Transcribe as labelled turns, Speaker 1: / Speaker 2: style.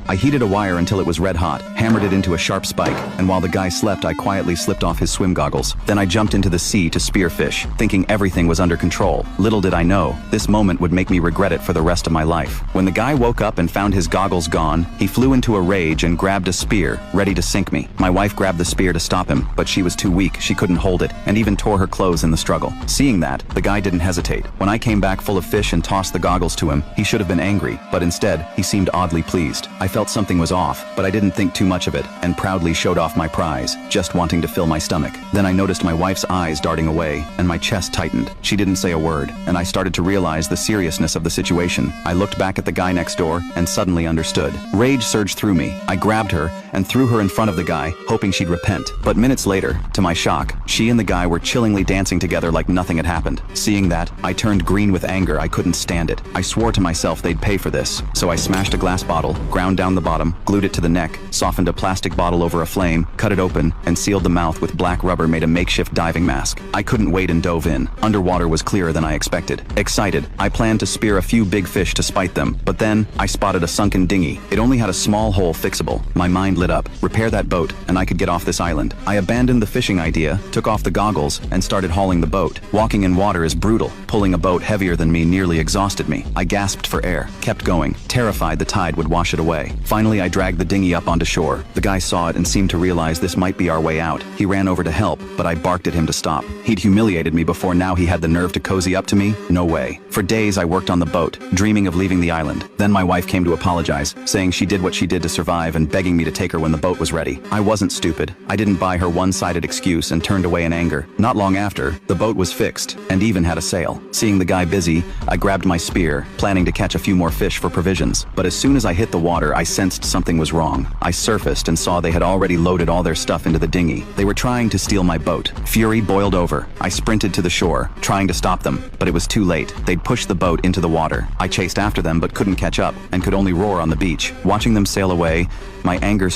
Speaker 1: I heated a wire until it was red hot, hammered it into a sharp spike, and while the guy slept, I quietly slipped off his swim goggles. Then I jumped into the sea to spear fish, thinking everything was under control. Little did I know, this moment would make me regret it for the rest of my life. When the guy woke up and found his goggles gone, he flew into a rage and grabbed a spear, ready to sink me. My wife grabbed the spear to stop him, but she was too weak, she couldn't hold it, and even tore her clothes in the struggle. Seeing that, the guy didn't hesitate. When I came back full of fish and tossed the goggles to him, he should have been angry, but instead, he seemed oddly pleased. I felt something was off, but I didn't think too much of it, and proudly showed off my prize, just wanting to fill my stomach. Then I noticed my wife's eyes darting away, and my chest tightened. She didn't say a word, and I started to realize the seriousness of the situation. I looked back at the guy next door, and suddenly understood. Rage surged through me. I grabbed her, and threw her in front of the guy, hoping she'd repent. But minutes later, to my shock, she and the guy were chillingly dancing together like nothing had happened. Seeing that, I turned green with anger. I couldn't stand it. I swore to myself they'd pay for this. So I smashed a glass bottle, ground down the bottom, glued it to the neck, softened a plastic bottle over a flame, cut it open, and sealed the mouth with black rubber, made a makeshift diving mask. I couldn't wait and dove in. Underwater was clearer than I expected. Excited, I planned to spear a few big fish to spite them, but then I spotted a sunken dinghy. It only had a small hole fixable. My mind lit up. Repair that boat, and I could get off this island. I abandoned the fishing idea, took off the goggles, and started hauling the boat. Walking in water is brutal. Pulling a boat heavier than me nearly exhausted me. I gasped for air, kept going, terrified the tide would wash it away. Finally, I dragged the dinghy up onto shore. The guy saw it and seemed to realize this might be our way out. He ran over to help, but I barked at him to stop. He'd humiliated me before, now he had the nerve to cozy up to me? No way. For days I worked on the boat, dreaming of leaving the island. Then my wife came to apologize, saying she did what she did to survive and begging me to take her when the boat was ready. I wasn't stupid. I didn't buy her one-sided excuse and turned away in anger. Not long after, the boat was fixed, and even had a sail. Seeing the guy busy, I grabbed my spear, planning to catch a few more fish for provisions. But as soon as I hit the water, I sensed something was wrong. I surfaced and saw they had already loaded all their stuff into the dinghy. They were trying to steal my boat. Fury boiled over. I sprinted to the shore, trying to stop them, but it was too late. They'd pushed the boat into the water. I chased after them but couldn't catch up, and could only roar on the beach. Watching them sail away, my anger